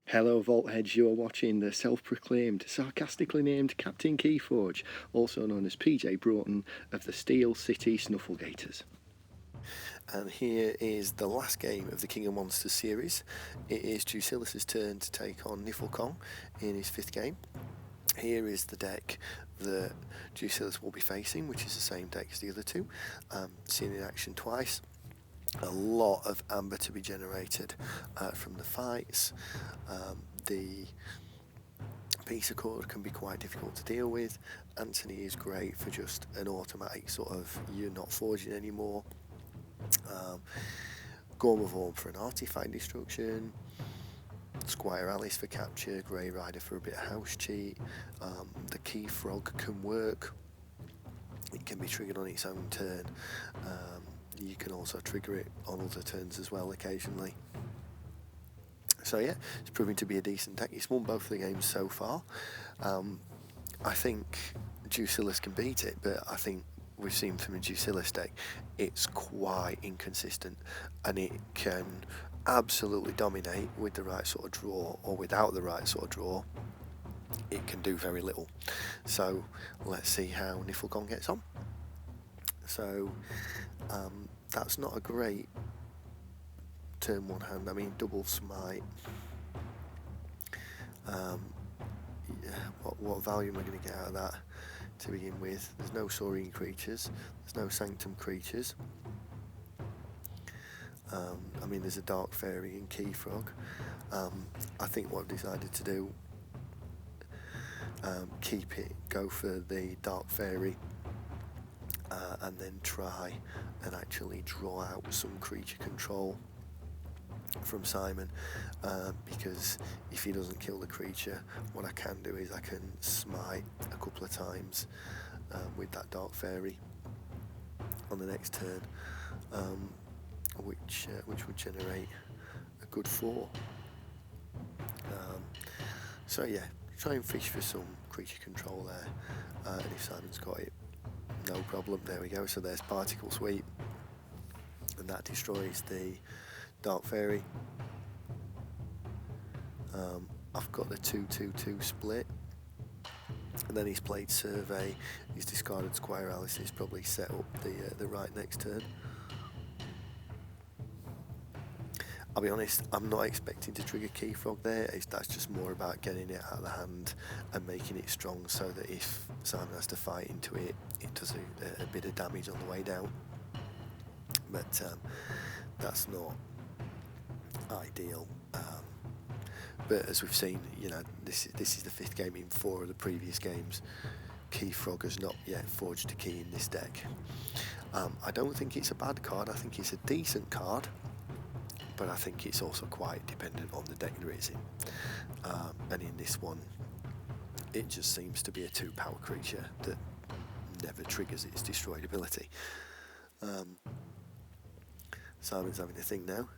Hello Voltheads, you are watching the self-proclaimed, sarcastically named Captain KeyForge, also known as PJ Broughton of the Steel City Snufflegators. And here is the last game of the King of Monsters series. It is Deusillus' turn to take on Niffle Kong in his 5th game. Here is the deck that Deusillus will be facing, which is the same deck as the other two. Seen in action twice. A lot of amber to be generated from the fights. The piece of cord can be quite difficult to deal with. Anthony is great for just an automatic sort of, you're not forging anymore. Gormavorm for an artifact destruction, Squire Alice for capture, Grey Rider for a bit of house cheat. The KeyFrog can work. It can be triggered on its own turn. You can also trigger it on other turns as well occasionally. So yeah, it's proving to be a decent deck. It's won both the games so far. I think Deusillus can beat it, but I think we've seen from the Deusillus deck, it's quite inconsistent, and it can absolutely dominate with the right sort of draw, or without the right sort of draw, it can do very little. So let's see how Niffle Kong gets on. So that's not a great turn one hand. I mean, double smite. What value am I going to get out of that to begin with? There's no Saurine creatures, there's no Sanctum creatures. I mean, there's a Dark Fairy in KeyFrog. I think what I've decided to do, keep it, go for the Dark Fairy, and then try and actually draw out some creature control from Simon, because if he doesn't kill the creature, what I can do is I can smite a couple of times with that Dark Fairy on the next turn, which would generate a good 4. So yeah, try and fish for some creature control there, and if Simon's got it, no problem. There we go. So there's Particle Sweep, and that destroys the Dark Fairy. I've got the 2-2-2 split, and then he's played Survey. He's discarded Squire Alice. He's probably set up the right next turn. I'll be honest, I'm not expecting to trigger KeyFrog there. That's just more about getting it out of the hand and making it strong, so that if Simon has to fight into it, it does a bit of damage on the way down. But that's not ideal. But as we've seen, you know, this is the 5th game in 4 of the previous games. KeyFrog has not yet forged a key in this deck. I don't think it's a bad card. I think it's a decent card, but I think it's also quite dependent on the deck that it's in. And in this one, it just seems to be a 2-power creature that never triggers its destroyed ability. Simon's having a think now.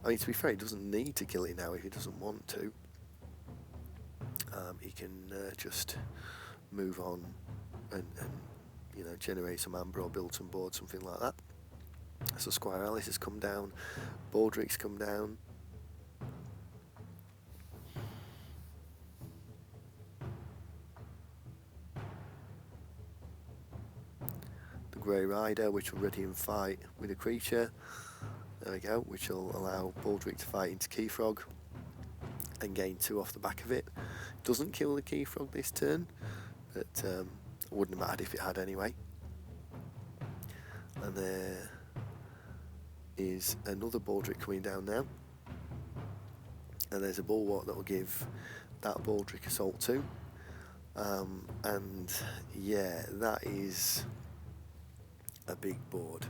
I mean, to be fair, he doesn't need to kill it now if he doesn't want to. He can just move on and you know, generate some amber or build some board, something like that. So Squire Alice has come down, Baldric's come down. The Grey Rider, which will ready and fight with a creature. There we go, which will allow Baldric to fight into KeyFrog and gain 2 off the back of it. Doesn't kill the KeyFrog this turn, but wouldn't have mattered if it had anyway. And there is another Baldric coming down now. And there's a Bulwark that will give that Baldric Assault 2. And yeah, that is a big board.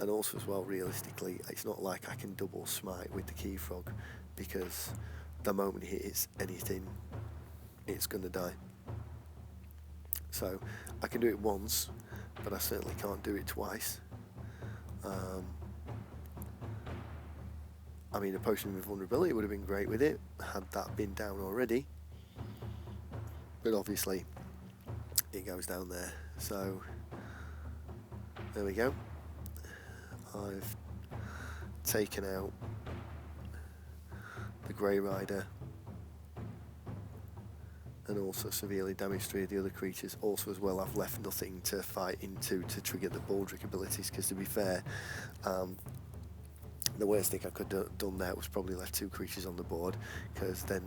And also as well, realistically, it's not like I can double smite with the KeyFrog, because the moment it hits anything, it's going to die. So I can do it once, but I certainly can't do it twice. I mean, a Potion of Invulnerability would have been great with it, had that been down already. But obviously, it goes down there. So there we go. I've taken out the Grey Rider, and also severely damaged 3 of the other creatures. Also as well, I've left nothing to fight into to trigger the Baldric abilities, because to be fair, the worst thing I could have done there was probably left 2 creatures on the board, because then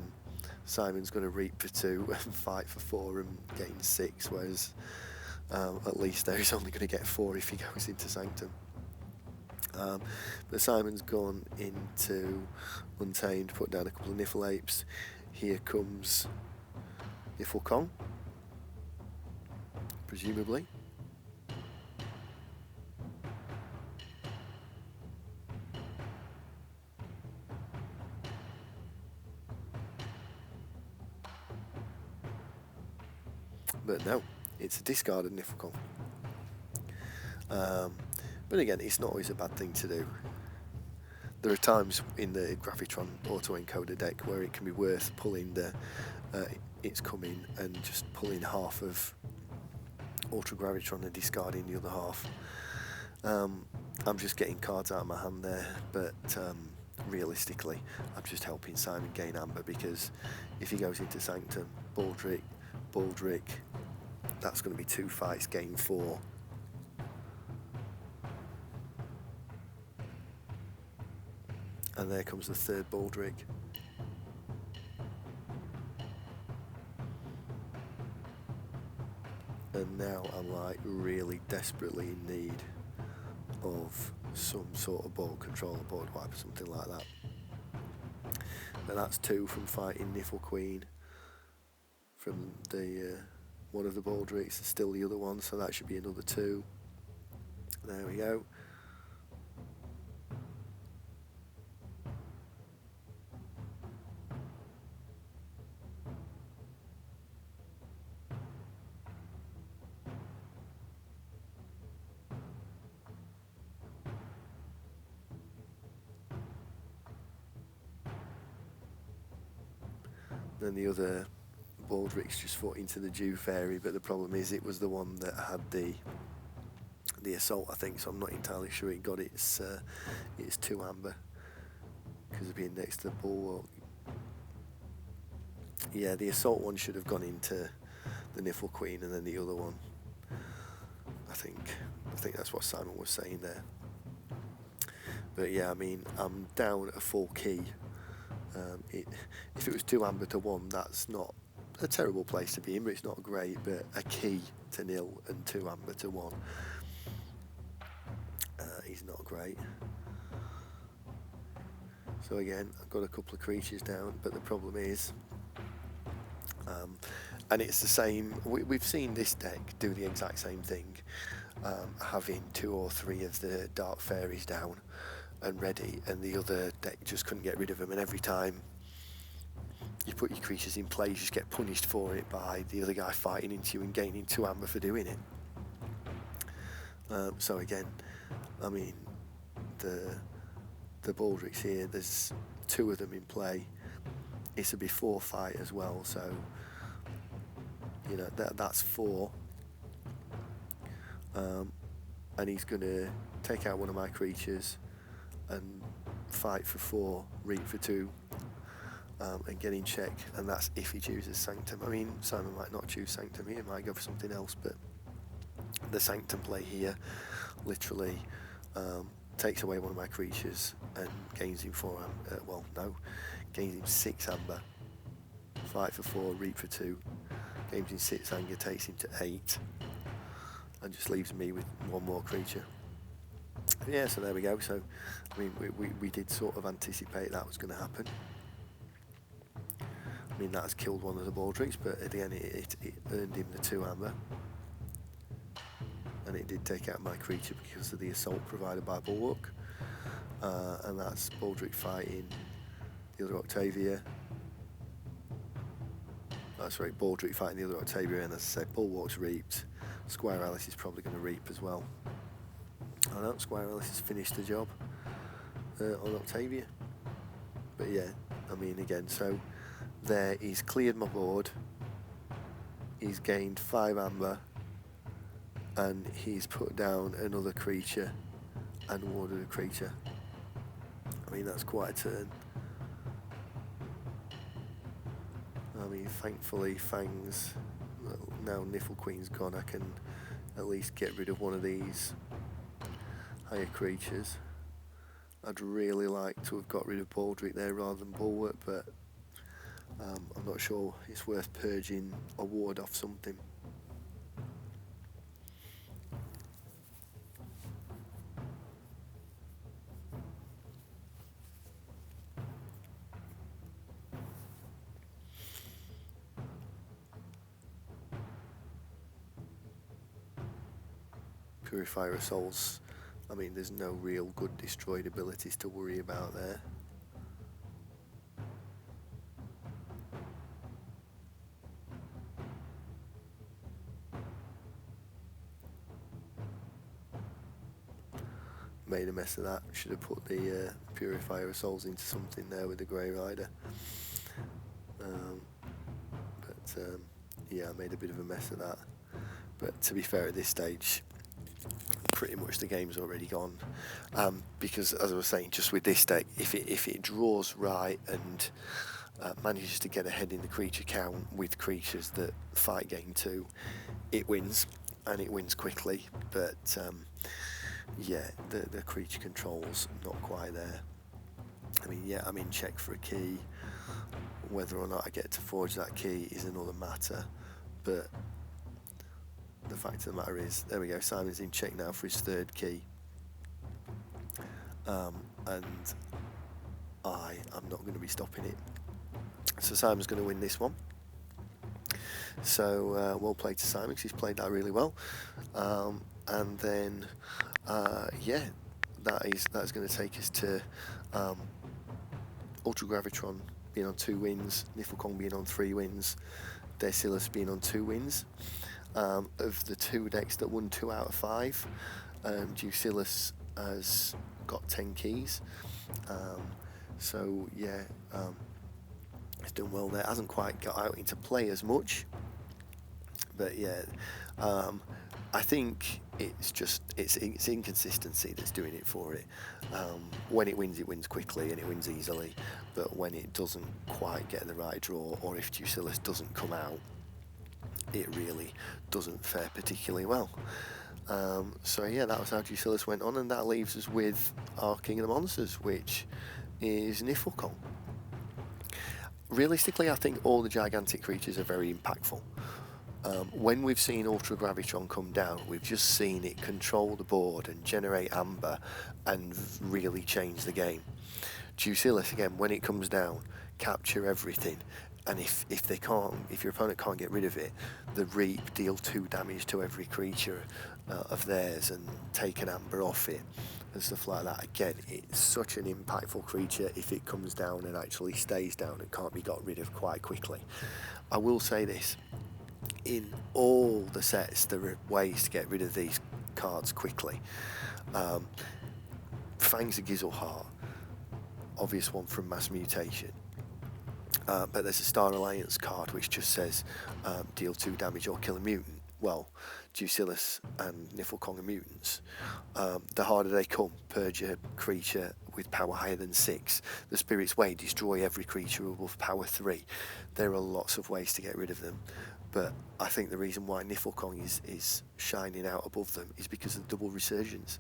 Simon's going to reap for 2 and fight for 4 and gain 6, whereas at least there he's only going to get 4 if he goes into Sanctum. But Simon's gone into Untamed, put down a couple of Niffle Apes. Here comes Niffle Kong, presumably. But no, it's a discarded Niffle Kong. But again, it's not always a bad thing to do. There are times in the Gravitron auto-encoder deck where it can be worth pulling the it's coming and just pulling half of Ultra Gravitron and discarding the other half. I'm just getting cards out of my hand there, but realistically, I'm just helping Simon gain Amber, because if he goes into Sanctum, Baldric, that's going to be 2 fights, gain 4. And there comes the 3rd Baldric. And now I'm like really desperately in need of some sort of board control, board wipe or something like that. But that's 2 from fighting Niffle Queen from the one of the Baldrics, still the other one, so that should be another 2. There we go. Then the other Baldrics just fought into the Dew Fairy, but the problem is it was the one that had the assault, I think, so I'm not entirely sure it got its 2 Amber because of being next to the Bulwark. Yeah, the assault one should have gone into the Niffle Queen, and then the other one, I think that's what Simon was saying there. But yeah, I mean, I'm down a full key. If it was 2 Amber to 1, that's not a terrible place to be in, but it's not great. But a key to 0 and 2 Amber to 1 is not great. So again, I've got a couple of creatures down, but the problem is, and it's the same, we've seen this deck do the exact same thing, having 2 or 3 of the Dark Fairies down and ready, and the other deck just couldn't get rid of them, and every time you put your creatures in play, you just get punished for it by the other guy fighting into you and gaining 2 Amber for doing it. So again, I mean, the Baldrics here, there's 2 of them in play. It's a before fight as well, so you know that's 4. And he's going to take out one of my creatures and fight for 4, reap for 2, and get in check, and that's if he chooses Sanctum. I mean, Simon might not choose Sanctum here, might go for something else, but the Sanctum play here literally takes away one of my creatures and gains him 4 gains him 6 Amber, fight for 4, reap for 2, gains him 6 anger, takes him to 8, and just leaves me with 1 more creature. Yeah, so there we go. So I mean, we did sort of anticipate that was going to happen. I mean, that's killed one of the Baldrics, but at the end it earned him the 2 Amber, and it did take out my creature because of the assault provided by Bulwark, and that's Baldric fighting the other Octavia. Sorry, Baldric fighting the other Octavia, and as I said, Bulwark's reaped. Squire Alice is probably going to reap as well. I know Squire Alice has finished the job on Octavia, but yeah, I mean, again, so there he's cleared my board, he's gained 5 Amber, and he's put down another creature and warded a creature. I mean, that's quite a turn. I mean, thankfully Fang's, now Niffle Queen's gone, I can at least get rid of one of these higher creatures. I'd really like to have got rid of Baldric there rather than Bulwark, but I'm not sure it's worth purging a ward off something. Purifier of Souls, I mean, there's no real good destroyed abilities to worry about there. Made a mess of that. Should have put the Purifier of Souls into something there with the Grey Rider. Yeah, I made a bit of a mess of that. But to be fair, at this stage, pretty much the game's already gone. Because, as I was saying, just with this deck, if it draws right and manages to get ahead in the creature count with creatures that fight game 2, it wins, and it wins quickly. But yeah, the creature control's not quite there. I mean, yeah, I'm in check for a key. Whether or not I get to forge that key is another matter, but the fact of the matter is, there we go, Simon's in check now for his 3rd key. And I'm not going to be stopping it. So Simon's going to win this one. So well played to Simon, because he's played that really well. And then, yeah, that's going to take us to Ultra Gravitron being on 2 wins, Niffle Kong being on 3 wins, Deusillus being on 2 wins. Of the 2 decks that won 2 out of 5, Deusillus has got 10 keys. So yeah, he's done well there. Hasn't quite got out into play as much, but yeah, I think it's just it's inconsistency that's doing it for it. When it wins quickly and it wins easily, but when it doesn't quite get the right draw, or if Deusillus doesn't come out, it really doesn't fare particularly well. So yeah, that was how Deusillus went on, and that leaves us with our King of the Monsters, which is Niffle Kong. Realistically, I think all the gigantic creatures are very impactful. When we've seen Ultra Gravitron come down, we've just seen it control the board and generate amber and really change the game. Deusillus, again, when it comes down, capture everything, and if your opponent can't get rid of it, the Reap deal 2 damage to every creature of theirs and take an amber off it and stuff like that. Again, it's such an impactful creature if it comes down and actually stays down and can't be got rid of quite quickly. I will say this, in all the sets there are ways to get rid of these cards quickly. Fang's a Gizzleheart, obvious one from Mass Mutation. But there's a Star Alliance card which just says deal 2 damage or kill a mutant. Well, Deusillus and Niffle Kong are mutants. The harder they come, purge a creature with power higher than 6. The Spirit's Way, destroy every creature above power 3. There are lots of ways to get rid of them, but I think the reason why Niffle Kong is shining out above them is because of the double resurgence.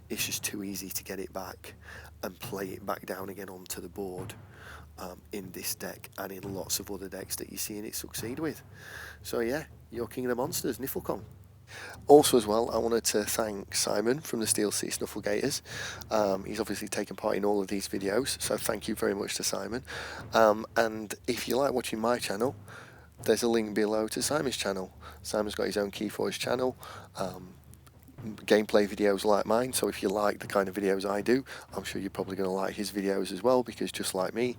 It's just too easy to get it back and play it back down again onto the board. In this deck and in lots of other decks that you're seeing it succeed with. So yeah, your King of the Monsters, Niffle Kong. Also as well, I wanted to thank Simon from the Steel Sea Snufflegators. He's obviously taken part in all of these videos, so thank you very much to Simon. And if you like watching my channel, there's a link below to Simon's channel. Simon's got his own KeyForge channel, gameplay videos like mine, so if you like the kind of videos I do, I'm sure you're probably going to like his videos as well, because just like me,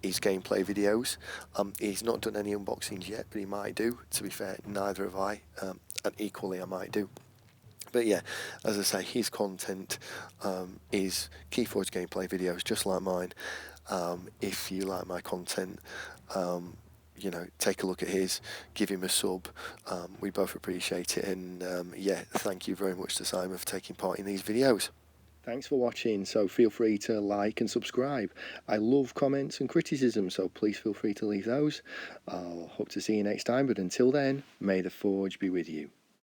his gameplay videos, he's not done any unboxings yet, but he might do. To be fair, neither have I, and equally I might do. But yeah, as I say, his content is KeyForge gameplay videos just like mine. If you like my content, you know, take a look at his, give him a sub. We both appreciate it, and yeah, thank you very much to Simon for taking part in these videos. Thanks for watching, so feel free to like and subscribe. I love comments and criticism, so please feel free to leave those. I'll hope to see you next time, but until then, may the Forge be with you.